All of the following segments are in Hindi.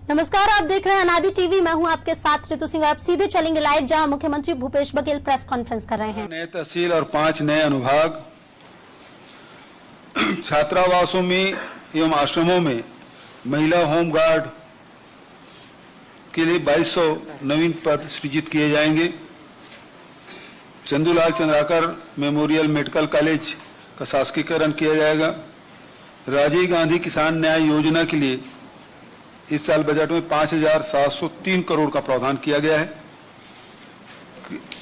नमस्कार, आप देख रहे हैं अनादि टीवी। मैं हूं आपके साथ ऋतु सिंह। आप सीधे चलेंगे लाइव जहां मुख्यमंत्री भूपेश बघेल प्रेस कॉन्फ्रेंस कर रहे हैं। नए तहसील और 5 नए अनुभाग, छात्रावासों में एवं आश्रमों में महिला होम गार्ड के लिए 2200 नवीन पद सृजित किए जाएंगे। Chandulal Chandrakar memorial medical college का शासकीकरण किया जाएगा। राजीव गांधी किसान न्याय योजना के लिए इस साल बजट में 5,703 करोड़ का प्रावधान किया गया है।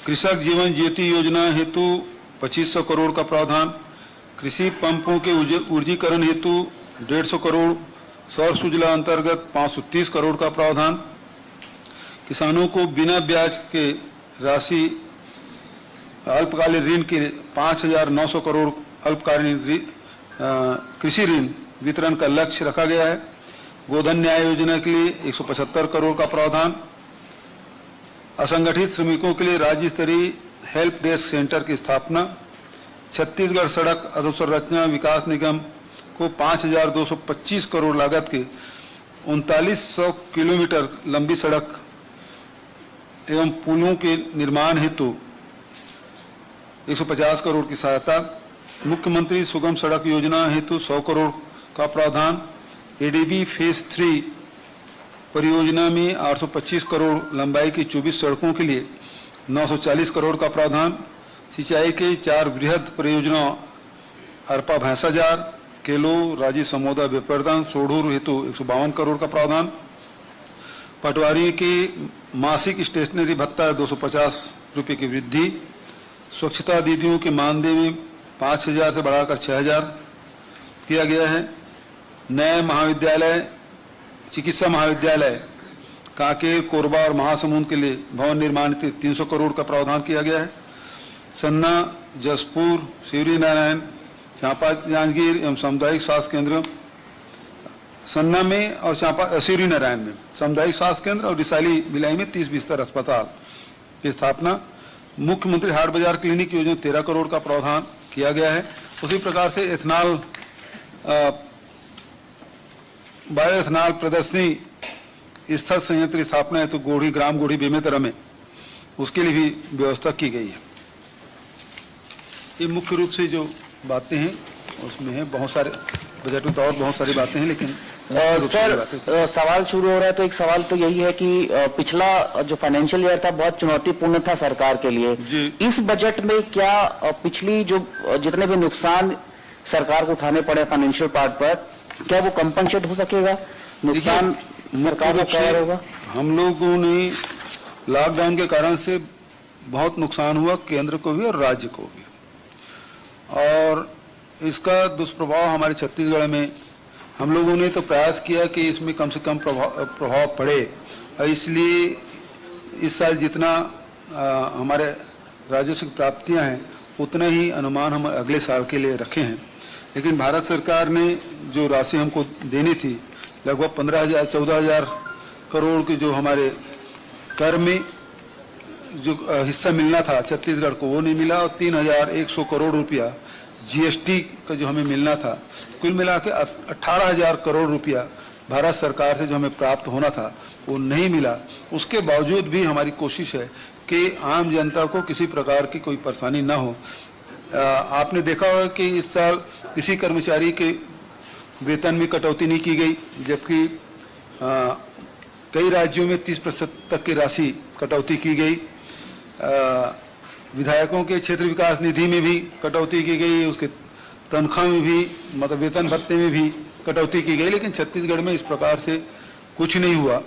कृषक जीवन ज्योति योजना हेतु 2500 करोड़ का प्रावधान, कृषि पंपों के ऊर्जीकरण हेतु 150 करोड़, सौर सुजला अंतर्गत 530 करोड़ का प्रावधान, किसानों को बिना ब्याज के राशि अल्पकालीन ऋण के 5,900 करोड़ अल्पकालीन कृषि ऋण वितरण का लक्ष्य रखा गया है। गोधन न्याय योजना के लिए 175 करोड़ का प्रावधान, असंगठित श्रमिकों के लिए राज्य स्तरीय हेल्प डेस्क सेंटर की स्थापना, छत्तीसगढ़ सड़क अधोसंरचना विकास निगम को 5,225 करोड़ लागत के 3900 किलोमीटर लंबी सड़क एवं पुलों के निर्माण हेतु 150 करोड़ की सहायता, मुख्यमंत्री सुगम सड़क योजना हेतु 100 करोड़ का प्रावधान, एडीबी फेज 3 परियोजना में 825 करोड़ लंबाई की 24 सड़कों के लिए 940 करोड़ का प्रावधान, सिंचाई के 4 बृहद परियोजनाओं अरपा भैंसाजार, केलो, राजी समोदा विपर्धन, सोढ़ूर हेतु 152 करोड़ का प्रावधान, पटवारी के मासिक स्टेशनरी भत्ता 250 रुपये की वृद्धि, स्वच्छता दीदियों के मानदेय में 5,000 से बढ़ाकर 6,000 किया गया है। नए महाविद्यालय, चिकित्सा महाविद्यालय कांकेर, कोरबा और महासमुंद के लिए भवन निर्माण के 300 करोड़ का प्रावधान किया गया है। सन्ना, जसपुर, शिवरी नारायण, चांपा जांजगीर एवं सामुदायिक स्वास्थ्य केंद्र, सन्ना में और चांपा शिवरी नारायण में सामुदायिक स्वास्थ्य केंद्र और रिसाली भिलाई में 30 बिस्तर अस्पताल की स्थापना, मुख्यमंत्री हाट बाजार क्लिनिक योजना 13 करोड़ का प्रावधान किया गया है। उसी प्रकार से एथनॉल बायो एथनॉल प्रदर्शनी स्थल संयंत्र स्थापना है तो गोढ़ी ग्राम गोढ़ी बेमेतरा में उसके लिए भी व्यवस्था की गई है। ये मुख्य रूप से जो बातें हैं उसमें है, बहुत सारे बजट में तो और बहुत सारी बातें हैं, लेकिन सर सवाल शुरू हो रहा है तो एक सवाल तो यही है कि पिछला जो फाइनेंशियल ईयर था बहुत चुनौतीपूर्ण था सरकार के लिए। इस बजट में क्या पिछली जो जितने भी नुकसान सरकार को उठाने पड़े फाइनेंशियल पार्ट पर, क्या वो कंपनसेट हो सकेगा? नुकसान सरकार को क्या होगा? हम लोगों ने लॉकडाउन के कारण से बहुत नुकसान हुआ, केंद्र को भी और राज्य को भी, और इसका दुष्प्रभाव हमारे छत्तीसगढ़ में हम लोगों ने तो प्रयास किया कि इसमें कम से कम प्रभाव पड़े, और इसलिए इस साल जितना हमारे राजस्व की प्राप्तियां हैं उतना ही अनुमान हम अगले साल के लिए रखे हैं। लेकिन भारत सरकार ने जो राशि हमको देनी थी, लगभग 15,000-14,000 करोड़ की जो हमारे कर में जो हिस्सा मिलना था छत्तीसगढ़ को, वो नहीं मिला, और 3,100 करोड़ रुपया जीएसटी का जो हमें मिलना था, कुल मिला के 18,000 करोड़ रुपया भारत सरकार से जो हमें प्राप्त होना था वो नहीं मिला। उसके बावजूद भी हमारी कोशिश है कि आम जनता को किसी प्रकार की कोई परेशानी ना हो। आपने देखा होगा कि इस साल किसी कर्मचारी के वेतन में कटौती नहीं की गई, जबकि कई राज्यों में 30% तक की राशि कटौती की गई। विधायकों के क्षेत्र विकास निधि में भी कटौती की गई, उसके तनख्वाह में भी, मतलब वेतन भत्ते में भी कटौती की गई, लेकिन छत्तीसगढ़ में इस प्रकार से कुछ नहीं हुआ।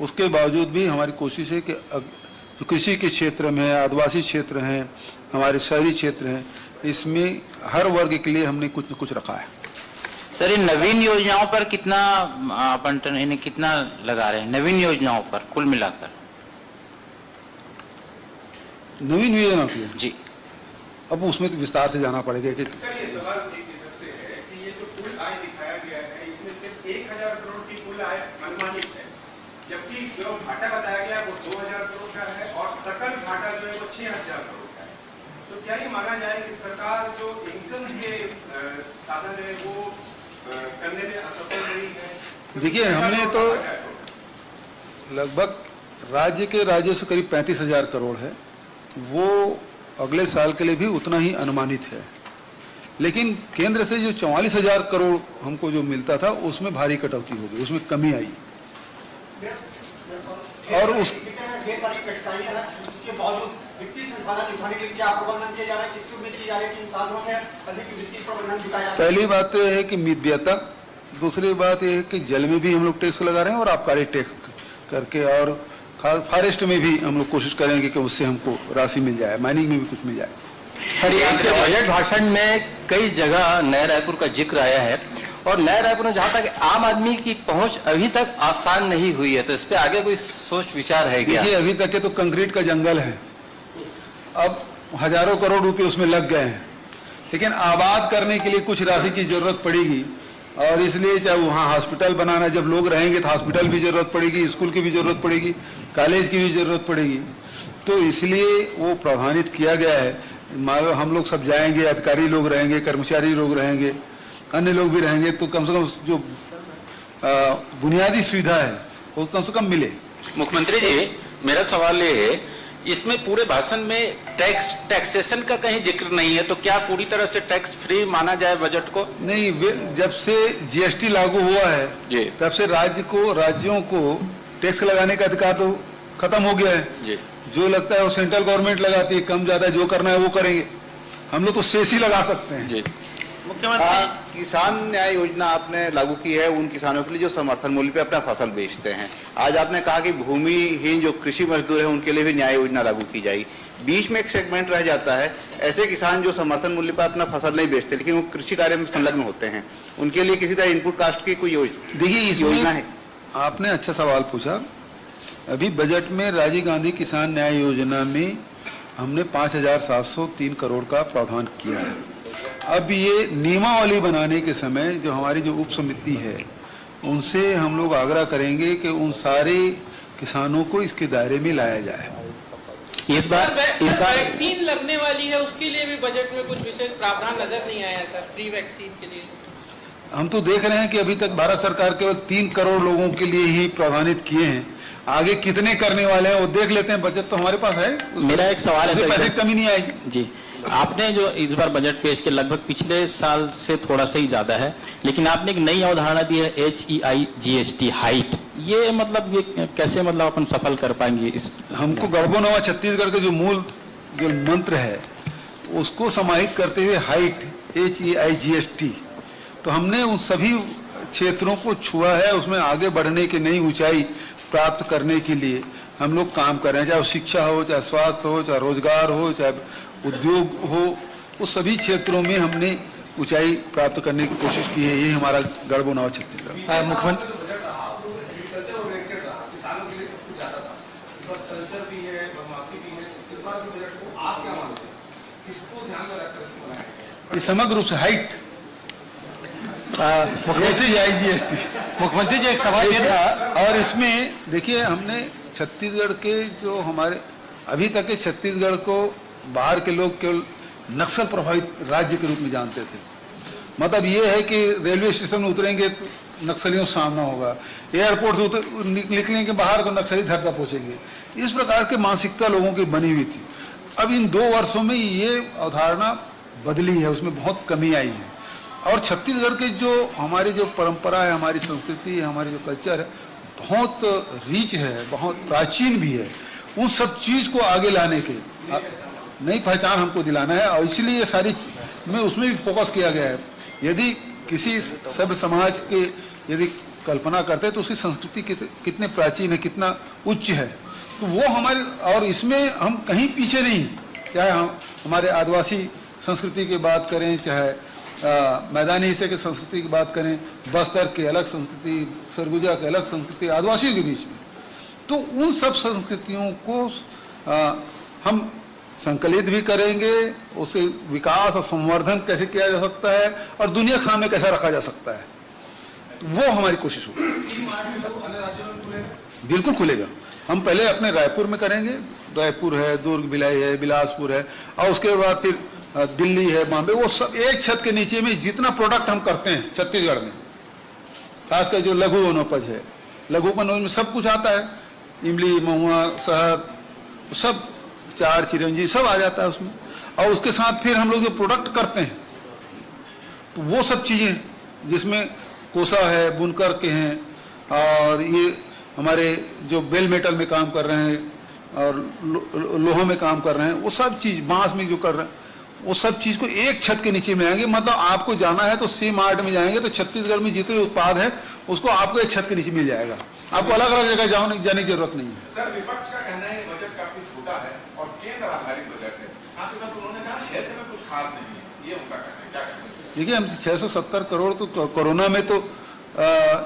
उसके बावजूद भी हमारी कोशिश है कि जो कृषि के क्षेत्र में है, आदिवासी क्षेत्र हैं, हमारे शहरी क्षेत्र हैं, इसमें हर वर्ग के लिए हमने कुछ न कुछ रखा है। सर, इन नवीन योजनाओं पर कितना आवंटन, इन्हें कितना लगा रहे हैं नवीन योजनाओं पर कुल मिलाकर? नवीन योजना की जी, अब उसमें तो विस्तार से जाना पड़ेगा कि सर, ये सवाल एक तरफ से है कि ये जो कुल आय दिखाया गया है इसमें सिर्फ 1,000 करोड़ की कुल आय अनुमानित है, जबकि जो घाटा बताया गया वो 2,000 करोड़ का है और सकल घाटा जो है वो 6,000 करोड़ का है। तो क्या ये माना जाए कि सरकार जो इनकम के साधन है वो करने में असफल रही है? देखिए, हमने तो लगभग राज्य के राजस्व करीब 35,000 करोड़ है, वो अगले साल के लिए भी उतना ही अनुमानित है। लेकिन केंद्र से जो 44,000 करोड़ हमको जो मिलता था उसमें भारी कटौती हो गई, उसमें कमी आई। और उस उसके बावजूद वित्तीय संसाधन जुटाने के लिए क्या प्रबंधन किया जा रहा है, किस उम्मीद की जा रही है कि इन साधनों से अधिक वित्तीय प्रबंधन जुटाया जा? पहली बात तो यह है कि मितव्ययता, दूसरी बात यह है कि जल में भी हम लोग टैक्स लगा रहे हैं और आबकारी टैक्स करके, और फॉरेस्ट में भी हम लोग कोशिश करेंगे कि उससे हमको राशि मिल जाए, माइनिंग में भी कुछ मिल जाए। सर, बजट भाषण में कई जगह नए रायपुर का जिक्र आया है और नए रायपुर में जहाँ तक आम आदमी की पहुंच अभी तक आसान नहीं हुई है, तो इस पे आगे कोई सोच विचार है क्या? देखिए, अभी तक के तो कंक्रीट का जंगल है, अब हजारों करोड़ रुपए उसमें लग गए हैं, लेकिन आबाद करने के लिए कुछ राशि की जरूरत पड़ेगी, और इसलिए चाहे वहाँ हॉस्पिटल बनाना, जब लोग रहेंगे तो हॉस्पिटल भी जरूरत पड़ेगी, स्कूल की भी जरूरत पड़ेगी, कॉलेज की भी जरूरत पड़ेगी, तो इसलिए वो प्रावधानित किया गया है। मान लो हम लोग सब जाएंगे, अधिकारी लोग रहेंगे, कर्मचारी लोग रहेंगे, अन्य लोग भी रहेंगे, तो कम से कम जो बुनियादी सुविधा है वो कम से कम मिले। मुख्यमंत्री जी, मेरा सवाल ये है, इसमें पूरे भाषण में टैक्सेशन का कहीं जिक्र नहीं है, तो क्या पूरी तरह से टैक्स फ्री माना जाए बजट को? नहीं, जब से जीएसटी लागू हुआ है तब से राज्यों को टैक्स लगाने का अधिकार तो खत्म हो गया है। जो लगता है वो सेंट्रल गवर्नमेंट लगाती है, कम ज्यादा जो करना है वो करेंगे, हम लोग तो सेस ही लगा सकते हैं। मुख्यमंत्री, किसान न्याय योजना आपने लागू की है उन किसानों के लिए जो समर्थन मूल्य पे अपना फसल बेचते हैं। आज आपने कहा कि भूमिहीन जो कृषि मजदूर है उनके लिए भी न्याय योजना लागू की जाएगी। बीच में एक सेगमेंट रह जाता है, ऐसे किसान जो समर्थन मूल्य पर अपना फसल नहीं बेचते लेकिन वो कृषि कार्य में संलग्न होते हैं, उनके लिए किसी तरह इनपुट कास्ट की कोई योजना? देखिए, इस योजना है, आपने अच्छा सवाल पूछा। अभी बजट में राजीव गांधी किसान न्याय योजना में हमने 5,703 करोड़ का प्रावधान किया है। अब ये नियमावली बनाने के समय जो हमारी जो उप समिति है उनसे हम लोग आग्रह करेंगे कि उन सारे किसानों को इसके दायरे में लाया जाए। इस बार वैक्सीन लगने वाली है, उसके लिए भी बजट में कुछ विशेष प्रावधान नजर नहीं आया सर, फ्री वैक्सीन के लिए। हम तो देख रहे हैं कि अभी तक भारत सरकार केवल 3 करोड़ लोगों के लिए ही प्रावधानित किए हैं, आगे कितने करने वाले हैं वो देख लेते हैं। बजट तो हमारे पास है, मेरा एक सवाल है, पैसे की कमी नहीं आएगी जी। आपने जो इस बार बजट पेश किया लगभग पिछले साल से थोड़ा सा ही ज्यादा है, लेकिन आपने एक नई अवधारणा दी है HEIGST, हाइट। ये मतलब ये कैसे मतलब अपन सफल कर पाएंगे इस? हमको गढ़बो नवा छत्तीसगढ़ का जो मूल जो मंत्र है उसको समाहित करते हुए हाइट HEIGST, तो हमने उन सभी क्षेत्रों को छुआ है, उसमें आगे बढ़ने की नई ऊंचाई प्राप्त करने के लिए हम लोग काम कर रहे हैं, चाहे शिक्षा हो, चाहे स्वास्थ्य हो, चाहे रोजगार हो, चाहे उद्योग हो, उस सभी क्षेत्रों में हमने ऊंचाई प्राप्त करने की कोशिश की है। ये हमारा गढ़बो नवा छत्तीसगढ़। मुख्यमंत्री, ये समग्र रूप से हाइट HEIGST। मुख्यमंत्री जी, एक सवाल ये था, और इसमें देखिए हमने छत्तीसगढ़ के जो हमारे अभी तक के छत्तीसगढ़ को बाहर के लोग केवल नक्सल प्रभावित राज्य के रूप में जानते थे। मतलब ये है कि रेलवे स्टेशन में उतरेंगे तो नक्सलियों से सामना होगा, एयरपोर्ट से निकलेंगे के बाहर तो नक्सली धरता पहुंचेंगे, इस प्रकार की मानसिकता लोगों की बनी हुई थी। अब इन 2 वर्षों में ये अवधारणा बदली है, उसमें बहुत कमी आई है। और छत्तीसगढ़ के जो हमारी जो परंपरा है, हमारी संस्कृति है, हमारी जो कल्चर है, बहुत रिच है, बहुत प्राचीन भी है। उन सब चीज को आगे लाने के नई पहचान हमको दिलाना है, और इसलिए ये सारी में उसमें भी फोकस किया गया है। यदि किसी सभ्य समाज के यदि कल्पना करते हैं तो उसकी संस्कृति कितने प्राचीन है, कितना उच्च है, तो वो हमारे, और इसमें हम कहीं पीछे नहीं। चाहे हम हमारे आदिवासी संस्कृति की बात करें, चाहे मैदानी हिस्से की संस्कृति की बात करें, बस्तर की अलग संस्कृति, सरगुजा की अलग संस्कृति आदिवासियों के बीच में, तो उन सब संस्कृतियों को हम संकलित भी करेंगे, उसे विकास और संवर्धन कैसे किया जा सकता है और दुनिया के सामने कैसा रखा जा सकता है, तो वो हमारी कोशिश होगी। बिल्कुल खुलेगा। हम पहले अपने रायपुर में करेंगे, रायपुर है, दुर्ग, भिलाई है, बिलासपुर है, और उसके बाद फिर दिल्ली है, बॉम्बे, वो सब एक छत के नीचे में जितना प्रोडक्ट हम करते हैं छत्तीसगढ़ में, खासकर जो लघु वनोपज है, लघु वनोपज में सब कुछ आता है, इमली, महुआ, शहद, सब चार, चिरंजी सब आ जाता है उसमें। और उसके साथ फिर हम लोग जो प्रोडक्ट करते हैं तो वो सब चीज़ें जिसमें कोसा है, बुनकर के हैं, और ये हमारे जो बेल मेटल में काम कर रहे हैं और लोहा में काम कर रहे हैं, वो सब चीज़, बांस में जो कर रहे हैं, वो सब चीज़ को एक छत के नीचे में आएंगे। मतलब आपको जाना है तो सी मार्ट में जाएंगे तो छत्तीसगढ़ में जितने उत्पाद है उसको आपको एक छत के नीचे मिल जाएगा, आपको अलग अलग जगह जाने की जरूरत नहीं है। सर, विपक्ष का कहना है बजट काफी छोटा है और केंद्र आधारित बजट है, साथ ही साथ उन्होंने कहा हेल्थ में कुछ खास नहीं है, ये उनका कहना है, क्या कहना है? देखिए, हम 670 करोड़ तो कोरोना में तो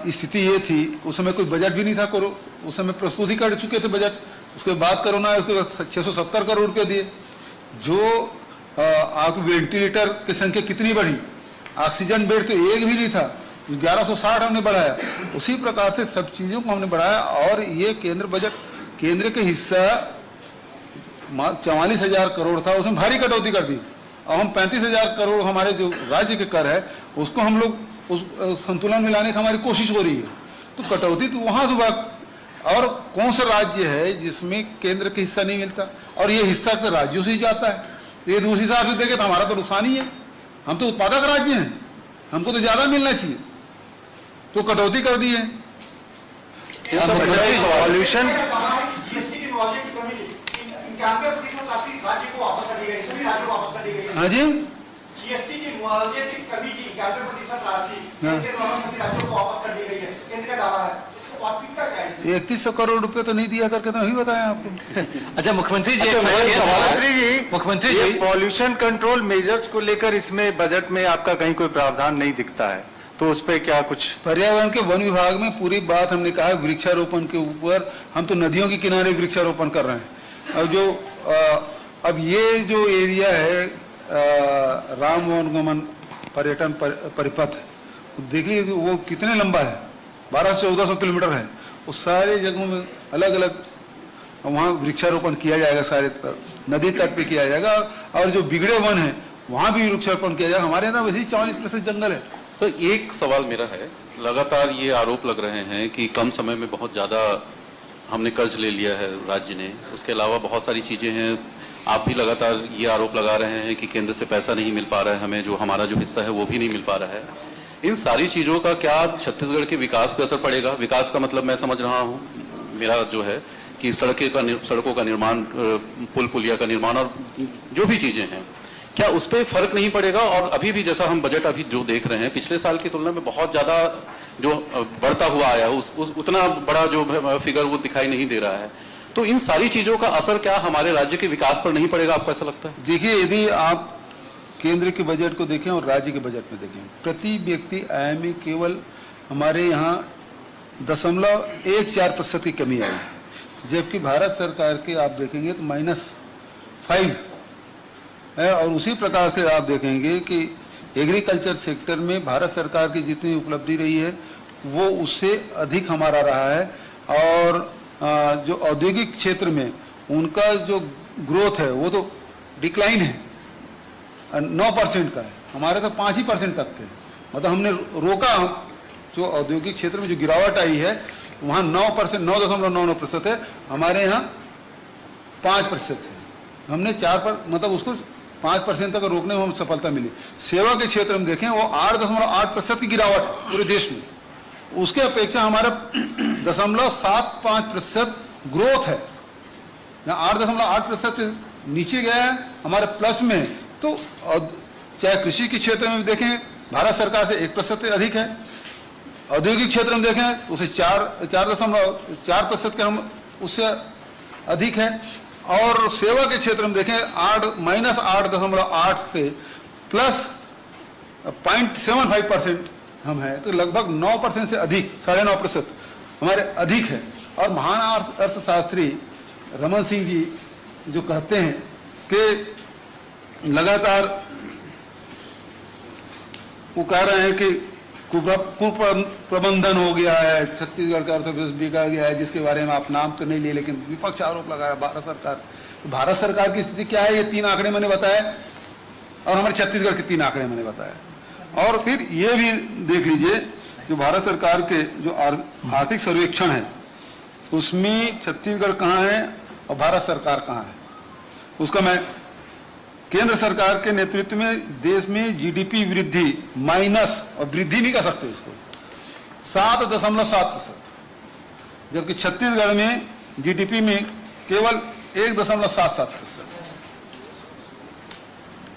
स्थिति ये थी, उस समय कोई बजट भी नहीं था, उस समय प्रस्तुत ही कर चुके थे बजट, उसके बाद कोरोना है, उसके बाद 670 करोड़ रुपये दिए। जो आपको वेंटिलेटर की संख्या कितनी बढ़ी, ऑक्सीजन बेड तो एक भी नहीं था, 1160 हमने बढ़ाया, उसी प्रकार से सब चीज़ों को हमने बढ़ाया। और ये केंद्र बजट, केंद्र के हिस्सा 44,000 करोड़ था, उसमें भारी कटौती कर दी और हम 35,000 करोड़ हमारे जो राज्य के कर है उसको हम लोग उस संतुलन में लाने की हमारी कोशिश हो रही है। तो कटौती तो वहाँ से, और कौन सा राज्य है जिसमें केंद्र का हिस्सा नहीं मिलता, और ये हिस्सा तो राज्यों से ही जाता है। ये दूसरी हिसाब से देखे तो हमारा तो नुकसान ही है, हम तो उत्पादक राज्य हैं, हमको तो ज्यादा मिलना चाहिए, तो कटौती कर दी है। पॉल्यूशन जीएसटी की मुआवजे की कमी 91% राशि राज्य को वापस कर दी गई, सभी राज्यों को वापस कर दी गई। हाँ जी, जीएसटी की मुआवजे की कमी की 91% राशि केंद्र द्वारा सभी राज्यों को वापस कर दी गई है, केंद्र का दावा है, इसकी वास्तविकता क्या है? 3100 करोड़ रुपए तो नहीं दिया करके तो वही बताया आपको। अच्छा मुख्यमंत्री जी, मुख्यमंत्री जी, पॉल्यूशन कंट्रोल मेजर्स को लेकर इसमें बजट में आपका कहीं कोई प्रावधान नहीं दिखता है, तो उस पर क्या कुछ? पर्यावरण के वन विभाग में पूरी बात हमने कहा, वृक्षारोपण के ऊपर हम तो नदियों के किनारे वृक्षारोपण कर रहे हैं। और जो अब ये जो एरिया है राम वनगमन पर्यटन परिपथ, देख लीजिए वो कितने लंबा है, 1200-1400 किलोमीटर है। उस सारे जगहों में अलग अलग वहाँ वृक्षारोपण किया जाएगा, सारे नदी तट पे किया जाएगा, और जो बिगड़े वन है वहाँ भी वृक्षारोपण किया जाएगा। हमारे यहाँ वैसे ही 40% जंगल है। सर, एक सवाल मेरा है, लगातार ये आरोप लग रहे हैं कि कम समय में बहुत ज़्यादा हमने कर्ज ले लिया है राज्य ने, उसके अलावा बहुत सारी चीज़ें हैं, आप भी लगातार ये आरोप लगा रहे हैं कि केंद्र से पैसा नहीं मिल पा रहा है हमें, जो हमारा जो हिस्सा है वो भी नहीं मिल पा रहा है। इन सारी चीज़ों का क्या छत्तीसगढ़ के विकास पे असर पड़ेगा? विकास का मतलब मैं समझ रहा हूँ, मेरा जो है कि सड़कों का निर्माण, पुल पुलिया का निर्माण और जो भी चीज़ें हैं, क्या उस पर फर्क नहीं पड़ेगा? और अभी भी जैसा हम बजट अभी जो देख रहे हैं, पिछले साल की तुलना में बहुत ज़्यादा जो बढ़ता हुआ आया है, उतना बड़ा जो फिगर वो दिखाई नहीं दे रहा है। तो इन सारी चीज़ों का असर क्या हमारे राज्य के विकास पर नहीं पड़ेगा, आपको ऐसा लगता है? देखिए, यदि आप केंद्र के बजट को देखें और राज्य के बजट में देखें, प्रति व्यक्ति आय में केवल हमारे यहाँ 0.14% की कमी आई, जबकि भारत सरकार के आप देखेंगे तो -5 है। और उसी प्रकार से आप देखेंगे कि एग्रीकल्चर सेक्टर में भारत सरकार की जितनी उपलब्धि रही है वो उससे अधिक हमारा रहा है। और जो औद्योगिक क्षेत्र में उनका जो ग्रोथ है वो तो डिक्लाइन है, 9% का है, हमारे तो 5% तक के। मतलब हमने रोका, जो औद्योगिक क्षेत्र में जो गिरावट आई है वहाँ 9.99% है, हमारे यहाँ 5% है। हमने 4 मतलब उसको 5% तक रोकने में हम सफलता मिली। सेवा के क्षेत्र में देखें वो 8.8% की गिरावट पूरे देश में, उसके अपेक्षा हमारा 0.75% ग्रोथ है, 8.8% से नीचे गया है, हमारे प्लस में। तो चाहे कृषि के क्षेत्र में देखें भारत सरकार से 1% से अधिक है, औद्योगिक क्षेत्र में देखें तो उसे 4.4% के हम उससे अधिक है, और सेवा के क्षेत्र में देखें -8.8 से प्लस 0.75% हम हैं, तो लगभग 9% से अधिक, 9.5% हमारे अधिक है। और महान अर्थशास्त्री रमन सिंह जी जो कहते हैं कि लगातार वो कह रहे हैं कि कुप्रबंधन हो गया है, छत्तीसगढ़ का अर्थव्यवस्था बिगड़ गया है, जिसके बारे में आप नाम तो नहीं लिए, लेकिन विपक्ष आरोप लगाया भारत सरकार। तो भारत सरकार की स्थिति क्या है, ये 3 आंकड़े मैंने बताया, और हमारे छत्तीसगढ़ के 3 आंकड़े मैंने बताया। और फिर ये भी देख लीजिए जो भारत सरकार के जो आर्थिक सर्वेक्षण है उसमें छत्तीसगढ़ कहाँ है और भारत सरकार कहाँ है, उसका मैं केंद्र सरकार के नेतृत्व में देश में जीडीपी वृद्धि माइनस, और वृद्धि नहीं कर सकते इसको, 7.7%, जबकि छत्तीसगढ़ में जीडीपी में केवल 1.77%।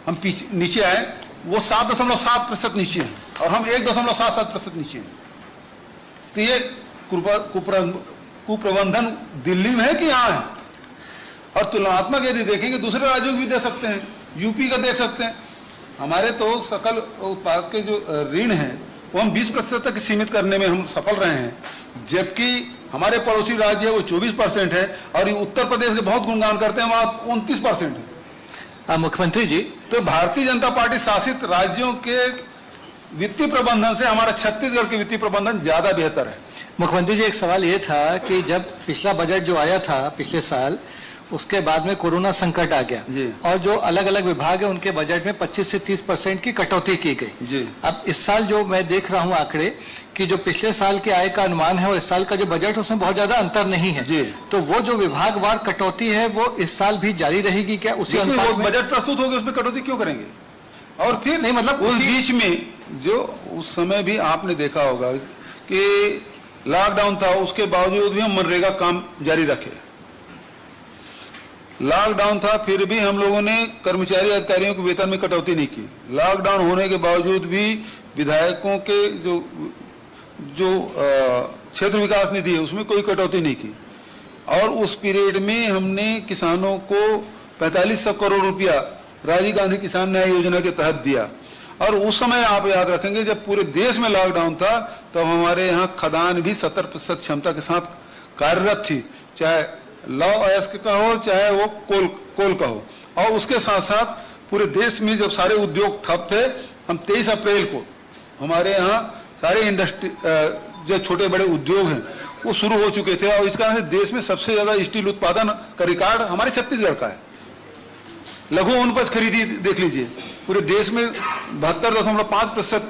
हम नीचे आए, वो 7.7% नीचे है और हम 1.77% नीचे हैं। तो ये कुप्रबंधन दिल्ली में है कि यहाँ है? और तुलनात्मक यदि देखेंगे दूसरे राज्यों की भी दे सकते हैं, यूपी का देख सकते हैं। हमारे तो सकल उत्पाद के जो ऋण है वो हम 20% तक सीमित करने में हम सफल रहे हैं, जबकि हमारे पड़ोसी राज्य है वो 24% है, और ये उत्तर प्रदेश के बहुत गुणगान करते हैं, वहाँ 29% है। मुख्यमंत्री जी, तो भारतीय जनता पार्टी शासित राज्यों के वित्तीय प्रबंधन से हमारा छत्तीसगढ़ के वित्तीय प्रबंधन ज्यादा बेहतर है। मुख्यमंत्री जी, एक सवाल ये था कि जब पिछला बजट जो आया था पिछले साल, उसके बाद में कोरोना संकट आ गया और जो अलग अलग विभाग है उनके बजट में 25 से 30% की कटौती की गई जी। अब इस साल जो मैं देख रहा हूं आंकड़े कि जो पिछले साल के आय का अनुमान है और इस साल का जो बजट, उसमें बहुत ज्यादा अंतर नहीं है जी। तो वो जो विभागवार कटौती है वो इस साल भी जारी रहेगी क्या? उसी अनुसार बजट प्रस्तुत होगी, उसमें कटौती क्यों करेंगे? और फिर नहीं, मतलब उस बीच में जो उस समय भी आपने देखा होगा कि लॉकडाउन था, उसके बावजूद भी हम मनरेगा काम जारी रखे। लॉकडाउन था फिर भी हम लोगों ने कर्मचारी अधिकारियों के वेतन में कटौती नहीं की। लॉकडाउन होने के बावजूद भी विधायकों के जो क्षेत्र विकास निधि है उसमें कोई कटौती नहीं की, और उस पीरियड में हमने किसानों को 4500 करोड़ रुपया राजीव गांधी किसान न्याय योजना के तहत दिया। और उस समय आप याद रखेंगे जब पूरे देश में लॉकडाउन था तब तो हमारे यहाँ खदान भी 70% क्षमता के साथ कार्यरत थी, चाहे लौ अयस्क का हो चाहे वो कोल का हो। और उसके साथ साथ पूरे देश में जब सारे उद्योग ठप थे, हम 23 अप्रैल को हमारे यहाँ सारे इंडस्ट्री जो छोटे बड़े उद्योग हैं वो शुरू हो चुके थे, और इस कारण से देश में सबसे ज्यादा स्टील उत्पादन का रिकॉर्ड हमारे छत्तीसगढ़ का है। लघु वनोपज खरीदी देख लीजिए, पूरे देश में 72.5%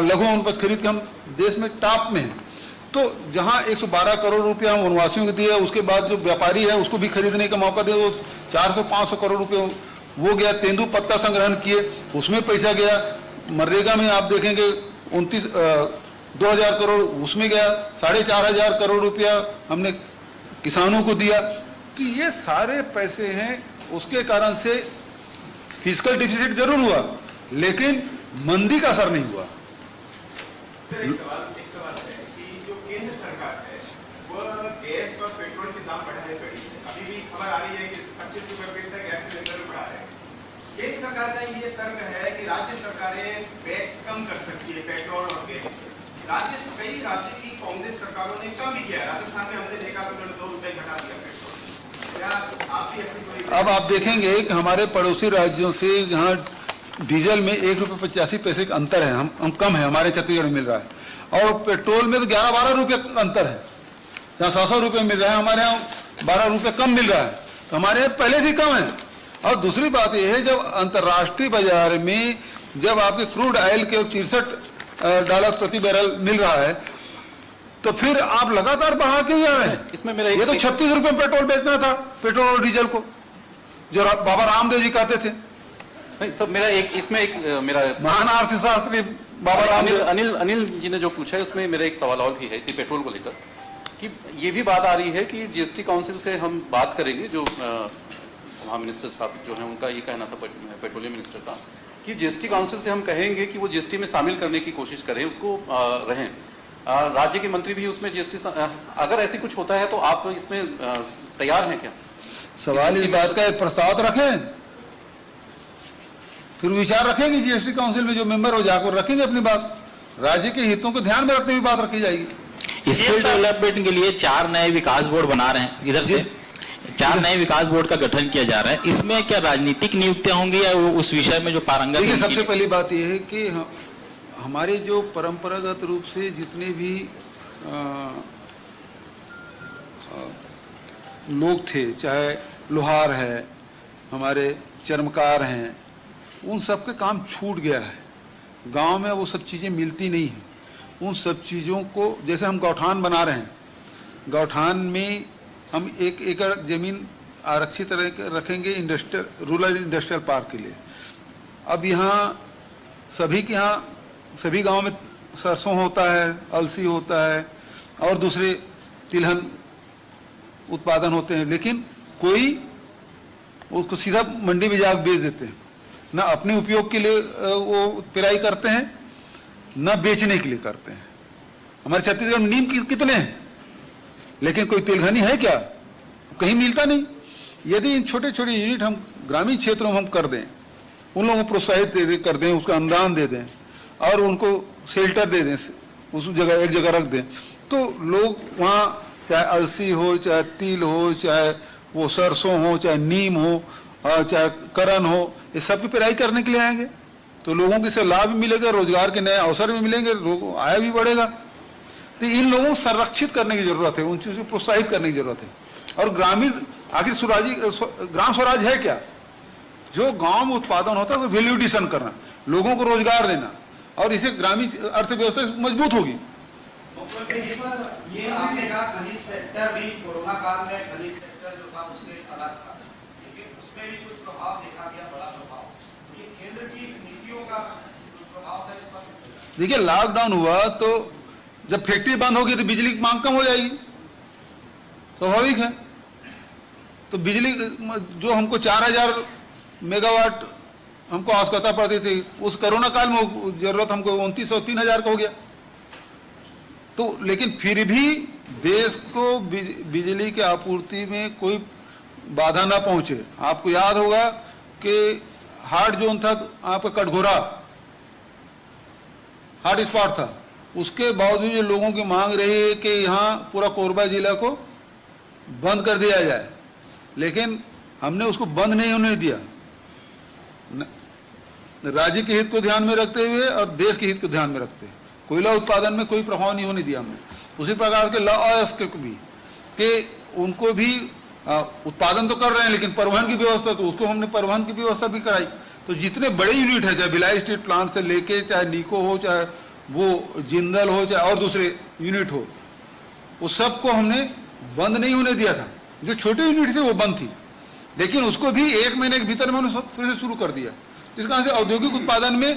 लघु वनोपज खरीद के हम देश में टॉप में हैं। तो जहां 112 करोड़ रुपया हम वनवासियों को दिए, उसके बाद जो व्यापारी है उसको भी खरीदने का मौका दिया, वो 400-500 करोड़ रुपये वो गया। तेंदू पत्ता संग्रहण किए, उसमें पैसा गया। मनरेगा में आप देखेंगे 2000 करोड़ उसमें गया, 4500 करोड़ रुपया हमने किसानों को दिया। तो ये सारे पैसे हैं, उसके कारण से फिस्कल डिफिसिट जरूर हुआ लेकिन मंदी का असर नहीं हुआ। सर एक सवाल है कि जो केंद्र सरकार है वो गैस और पेट्रोल के दाम बढ़ाए पड़ी है। अभी भी खबर आ रही है कि 25 रुपए फीट से गैस सिलेंडर बढ़ा रहे हैं। केंद्र सरकार का ये तर्क है कि राज्य सरकारें व्यय कम कर सकती है पेट्रोल और गैस से। कई राज्य की कांग्रेस सरकारों ने कम भी किया। राजस्थान में हमने देखा तो 2 रुपए घटा दिया पेट्रोल। अब आप देखेंगे कि हमारे पड़ोसी राज्यों से जहाँ डीजल में 1 रुपये 85 पैसे का अंतर है, हम कम है, हमारे छत्तीसगढ़ में मिल रहा है। और पेट्रोल में तो 11-12 रुपये का अंतर है, जहाँ 100 रुपये मिल रहा है हमारे यहाँ 12 रुपये कम मिल रहा है। तो हमारे यहाँ पहले से कम है। और दूसरी बात यह है, जब अंतर्राष्ट्रीय बाजार में जब आपके क्रूड ऑयल के $63 प्रति बैरल मिल रहा है तो फिर आप लगातार बढ़ा क्यों जा रहे हैं? इसमें मेरा ये तो 36 रुपए पेट्रोल बेचना था, पेट्रोल और डीजल को, जो बाबा रामदेव जी कहते थे। नहीं सब मेरा मेरा महान अर्थशास्त्री बाबा रामदेव अनिल जी ने जो पूछा है उसमें मेरा एक सवाल और भी है इसी पेट्रोल को लेकर, कि ये भी बात आ रही है कि जीएसटी काउंसिल से हम बात करेंगे, जो वहाँ मिनिस्टर साहब जो हैं उनका ये कहना था पेट्रोलियम मिनिस्टर का, कि जीएसटी काउंसिल से हम कहेंगे कि वो जीएसटी में शामिल करने की कोशिश करें, उसको रहें। राज्य के मंत्री भी उसमें जीएसटी, अगर ऐसी कुछ होता है तो आप इसमें तैयार हैं क्या? सवाल इस बात का एक प्रस्ताव रखें, फिर विचार रखेंगे जीएसटी काउंसिल में जो मेंबर हो जाकर रखेंगे अपनी बात, राज्य के हितों को ध्यान में रखते हुए बात रखी जाएगी। स्किल डेवलपमेंट के लिए 4 नए विकास बोर्ड बना रहे हैं, इधर से 4 नए विकास बोर्ड का गठन किया जा रहा है। इसमें क्या राजनीतिक नियुक्तियां होंगी या वो उस विषय में जो पारंगत? देखिए, सबसे पहली बात यह है कि हमारे जो परंपरागत रूप से जितने भी लोग थे, चाहे लोहार है, हमारे चर्मकार हैं, उन सब के काम छूट गया है। गांव में वो सब चीज़ें मिलती नहीं हैं। उन सब चीज़ों को, जैसे हम गौठान बना रहे हैं, गौठान में हम 1 एकड़ जमीन आरक्षित रखेंगे इंडस्ट्रियल रूरल इंडस्ट्रियल पार्क के लिए। अब यहाँ सभी के यहाँ सभी गांव में सरसों होता है, अलसी होता है और दूसरे तिलहन उत्पादन होते हैं, लेकिन कोई उसको सीधा मंडी में जाकर बेच देते हैं, न अपने उपयोग के लिए वो पेराई करते हैं न बेचने के लिए करते हैं। हमारे छत्तीसगढ़ में नीम कितने हैं, लेकिन कोई तिलहनी है क्या? कहीं मिलता नहीं। यदि इन छोटे छोटे यूनिट हम ग्रामीण क्षेत्रों में हम कर दें, उन लोगों को प्रोत्साहित कर दें, उसका अनुदान दे दें और उनको शेल्टर दे दें, उस जगह एक जगह रख दें, तो लोग वहाँ चाहे अलसी हो, चाहे तिल हो, चाहे वो सरसों हो, चाहे नीम हो, चाहे करन हो, इस सब की पेराई करने के लिए आएंगे। तो लोगों को इससे लाभ भी मिलेगा, रोजगार के नए अवसर भी मिलेंगे, लोगों आय भी बढ़ेगा। तो इन लोगों को संरक्षित करने की जरूरत है, उन चीजों को प्रोत्साहित करने की जरूरत है। और ग्रामीण आखिर ग्राम स्वराज है क्या? जो गांव में उत्पादन होता है उसको वैल्यू एडिशन करना, लोगों को रोजगार देना, और इसे ग्रामीण अर्थव्यवस्था मजबूत होगी। ये आपने कहा खनिज सेक्टर भी कोरोना काल में खनिज सेक्टर जो था उससे अलग था, लेकिन उसमें भी कुछ प्रभाव देखा गया, बड़ा प्रभाव। ये केंद्र की नीतियों का कुछ प्रभाव था इस पर। देखिए, लॉकडाउन हुआ तो जब फैक्ट्री बंद होगी तो बिजली की मांग कम हो जाएगी, स्वाभाविक है। तो बिजली जो हमको 4000 मेगावाट हमको आवश्यकता पड़ती थी, उस कोरोना काल में जरूरत हमको 2900 3000 का हो गया। तो लेकिन फिर भी देश को बिजली की आपूर्ति में कोई बाधा ना पहुंचे। आपको याद होगा कि हार्ड जोन था आपका कटघोरा, हॉट स्पॉट था, उसके बावजूद जो लोगों की मांग रही है कि यहाँ पूरा कोरबा जिला को बंद कर दिया जाए, लेकिन हमने उसको बंद नहीं होने दिया, राज्य के हित को ध्यान में रखते हुए और देश के हित को ध्यान में रखते हुए कोयला उत्पादन में कोई प्रभाव नहीं होने दिया हमने। उसी प्रकार के लॉ अयस्क भी कि उनको भी उत्पादन तो कर रहे हैं, लेकिन परिवहन की व्यवस्था, तो उसको हमने परिवहन की व्यवस्था भी कराई। तो जितने बड़े यूनिट है, चाहे भिलाई स्टील प्लांट से लेके चाहे नीको हो, चाहे वो जिंदल हो, चाहे और दूसरे यूनिट हो, उस सबको हमने बंद नहीं होने दिया था। जो छोटे यूनिट थे वो बंद थी, लेकिन उसको भी 1 महीने के भीतर में उन्होंने फिर से शुरू कर दिया। इस कारण से औद्योगिक उत्पादन में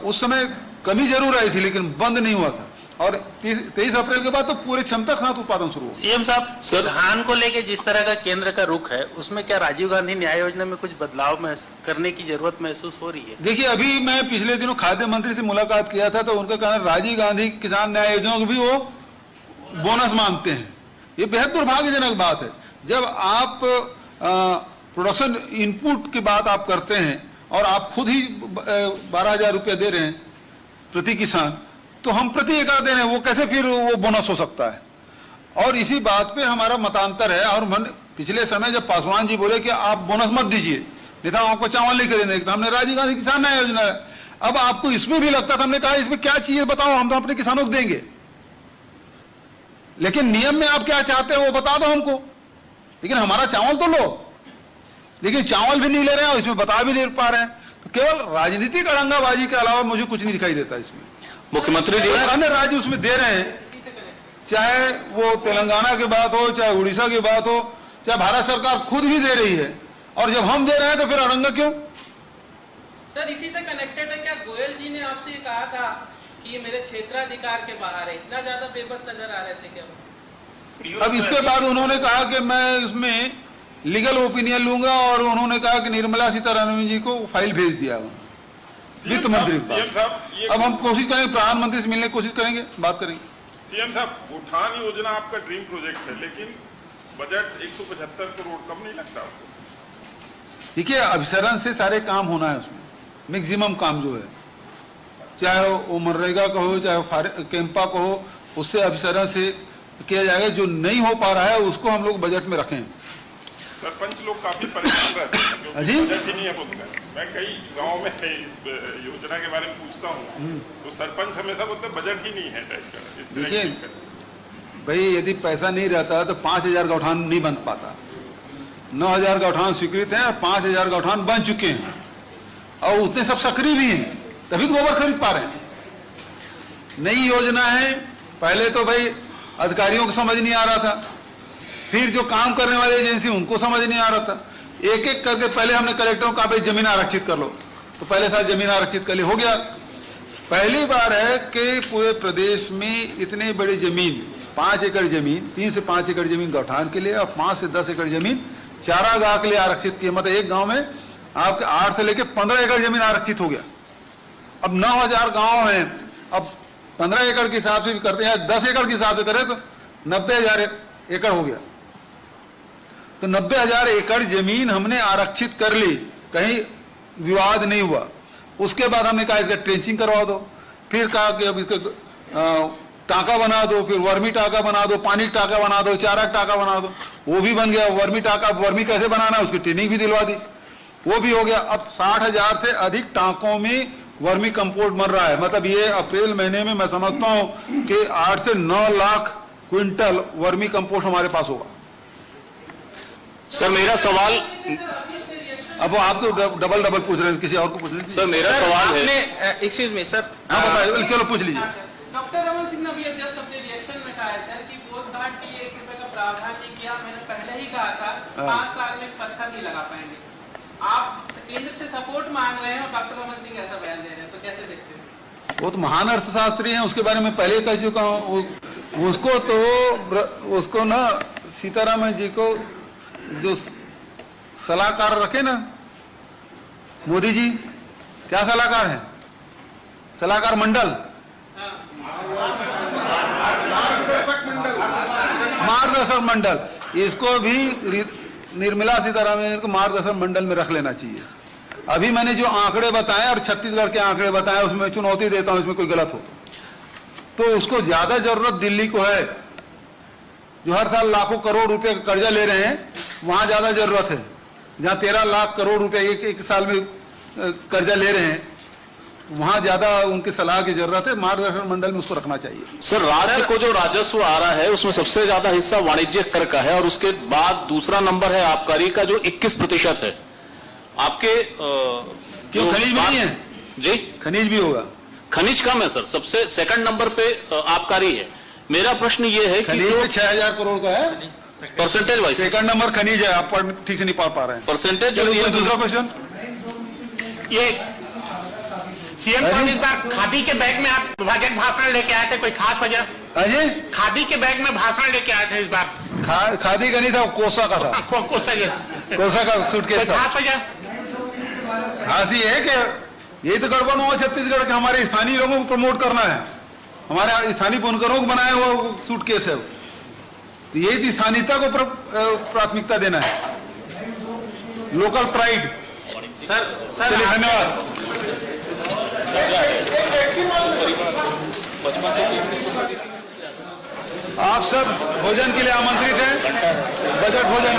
उस समय कमी जरूर आई थी, लेकिन बंद नहीं हुआ था। और 23 अप्रैल के बाद तो पूरे क्षमता के साथ उत्पादन शुरू हुआ। सीएम साहब, धान को लेके जिस तरह का केंद्र का रुख है, उसमें क्या राजीव गांधी न्याय योजना में कुछ बदलाव करने की जरूरत महसूस हो रही है? देखिए, अभी मैं पिछले दिनों खाद्य मंत्री से मुलाकात किया था, तो उनका कहना राजीव गांधी किसान न्याय योजना को भी वो बोनस मांगते हैं। ये बेहद दुर्भाग्यजनक बात है। जब आप प्रोडक्शन इनपुट की बात आप करते हैं और आप खुद ही 12,000 रुपया दे रहे हैं प्रति किसान, तो हम प्रति एकड़ दे रहे हैं, वो कैसे फिर वो बोनस हो सकता है? और इसी बात पे हमारा मतांतर है। और पिछले समय जब पासवान जी बोले कि आप बोनस मत दीजिए, नहीं था आपको चावल नहीं खरीदने, तो हमने राजीव गांधी किसान न्याय योजना है। अब आपको इसमें भी लगता था, हमने कहा इसमें क्या चाहिए बताओ, हम तो अपने किसानों को देंगे, लेकिन नियम में आप क्या चाहते हो वो बता दो हमको, लेकिन हमारा चावल तो लो। लेकिन चावल भी नहीं ले रहे हैं और इसमें बता भी नहीं पा रहे हैं। तो केवल राजनीतिक अड़ंगाबाजी के अलावा मुझे कुछ नहीं दिखाई देता इसमें। मुख्यमंत्री जी, अन्य राज्य उसमें दे रहे हैं, चाहे वो तेलंगाना की बात हो, चाहे उड़ीसा की बात हो, चाहे भारत सरकार खुद भी दे रही है, और जब हम दे रहे हैं तो फिर अड़ंगा क्यों? सर, इसी से कनेक्टेड है क्या, गोयल जी ने आपसे कहा था कि ये मेरे क्षेत्राधिकार के बाहर है, इतना ज्यादा बेबस नजर आ रहे थे क्या? अब इसके बाद उन्होंने कहा कि मैं इसमें लीगल ओपिनियन लूंगा, और उन्होंने कहा कि निर्मला सीतारमण जी को फाइल भेज दिया वित्त मंत्री को। अब हम कोशिश करेंगे, प्रधानमंत्री से मिलने की कोशिश करेंगे, बात करेंगे। सीएम साहब, उठान योजना आपका ड्रीम प्रोजेक्ट है, लेकिन बजट 175 करोड़ कम नहीं लगता आपको? देखिए, अभिसरण से सारे काम होना है, उसमें मैक्सिमम काम जो है, चाहे वो मनरेगा का हो, चाहे कैंपा का हो, उससे अभिसरण से किया जाएगा। जो नहीं हो पा रहा है उसको हम लोग बजट में रखें। सरपंच लोग काफी परेशान रहते हैं क्योंकि बजट ही नहीं है बोलते हैं। मैं कई गाँव में इस योजना के बारे में पूछता हूँ, तो सरपंच हमेशा बोलते हैं बजट ही नहीं है टाइप का। देखिए भाई, यदि पैसा नहीं रहता तो 5000 गौठान नहीं बन पाता। 9000 गौठान स्वीकृत हैं, 5000 गौठान बन चुके हैं, और उतने सब सक्रिय भी हैं, तभी तो गोबर खरीद पा रहे हैं। नई योजना है, पहले तो भाई अधिकारियों को समझ नहीं आ रहा था, फिर जो काम करने वाली एजेंसी उनको समझ नहीं आ रहा था। एक एक करके पहले हमने कलेक्टरों का भाई जमीन आरक्षित कर लो, तो पहले साल जमीन आरक्षित कर ली, हो गया। पहली बार है कि पूरे प्रदेश में इतनी बड़ी जमीन 5 एकड़ जमीन, 3 से 5 एकड़ जमीन गौठान के लिए और 5 से 10 एकड़ जमीन चारागाह के लिए आरक्षित की। मतलब एक गांव में आपके 8 से लेकर 15 एकड़ जमीन आरक्षित हो गया। अब 9000 गांव हैं, अब 15 एकड़ के हिसाब से भी करते हैं, 10 एकड़ के हिसाब से करें तो 90,000 एकड़ हो गया। तो 90,000 एकड़ जमीन हमने आरक्षित कर ली, कहीं विवाद नहीं हुआ। उसके बाद हमने कहा इसका ट्रेंचिंग करवा दो, फिर कहा कि अब इसका टाका बना दो, फिर वर्मी टाका बना दो, पानी टाका बना दो, चारा टाका बना दो, वो भी बन गया। वर्मी टाका, वर्मी कैसे बनाना है उसकी ट्रेनिंग भी दिलवा दी, वो भी हो गया। अब 60,000 से अधिक टाकों में वर्मी कंपोस्ट बन रहा है। मतलब ये अप्रैल महीने में मैं समझता हूं कि 8 से 9 लाख क्विंटल वर्मी कंपोस्ट हमारे पास होगा। सर मेरा सवाल, अब आप तो डबल पूछ रहे हैं, किसी और को पूछ रहे हैं। सर मेरा सवाल है, एक्सक्यूज मी सर, हाँ बताइए, चलो पूछ लीजिए। डॉक्टर रमन सिंह ने अभी जस्ट अपने रिएक्शन में कहा है सर कि बोध घाट के लिए 1 रुपए का प्रावधान नहीं किया। मैंने पहले ही कहा था 5 साल में पत्थर नहीं लगा पाएंगे। आप केंद्र से सपोर्ट मांग रहे हैं और डॉक्टर रमन सिंह ऐसा बयान दे रहे हैं, तो कैसे देखते हैं? वो तो महान अर्थशास्त्री हैं, उसके बारे में पहले कह चुका हूँ। उसको ना सीतारामन जी को जो सलाहकार रखे ना मोदी जी, क्या सलाहकार है, सलाहकार मंडल, मार्गदर्शक मंडल, इसको भी निर्मला सीतारामन को मार्गदर्शक मंडल में रख लेना चाहिए। अभी मैंने जो आंकड़े बताए और छत्तीसगढ़ के आंकड़े बताए, उसमें चुनौती देता हूं, इसमें कोई गलत हो तो उसको ज्यादा जरूरत दिल्ली को है, जो हर साल लाखों करोड़ रुपए का कर्जा ले रहे हैं, वहां ज्यादा जरूरत है। जहां 13 लाख करोड़ रुपए एक साल में कर्जा ले रहे हैं, वहां ज्यादा उनकी सलाह की जरूरत है। मार्गदर्शन मंडल में उसको रखना चाहिए। सर राज्य को जो राजस्व आ रहा है उसमें सबसे ज्यादा हिस्सा वाणिज्य कर का है और उसके बाद दूसरा नंबर है आबकारी का जो 21% है। आपके क्यों खनिज में नहीं है? जी खनिज भी होगा, खनिज कम है सर, सबसे सेकंड नंबर पे आबकारी है। मेरा प्रश्न ये है कि खनिज 6000 करोड़ का है परसेंटेज वाइज, सेकंड नंबर खनिज है। आप ठीक से नहीं पा रहे हैं परसेंटेज। दूसरा क्वेश्चन, ये सीएम साहब इस बार खादी के बैग में आप बजट भाषण लेके आए थे, कोई खास वजह? अजय खादी के बैग में भाषण लेके आए थे इस बार? खादी का नहीं था, कोसा का था। कोसा का सूटकेस था। खास वजह? खास ये है कि यही तो गड़बड़ हुआ छत्तीसगढ़ के, हमारे स्थानीय लोगों को प्रमोट करना है, हमारे स्थानीय बुनकरों को बनाया हुआ सूटकेस है। तो यही थी स्थानीयता को प्राथमिकता देना है, लोकल प्राइड। सर धन्यवाद। आप सब भोजन के लिए आमंत्रित हैं, बजट भोजन।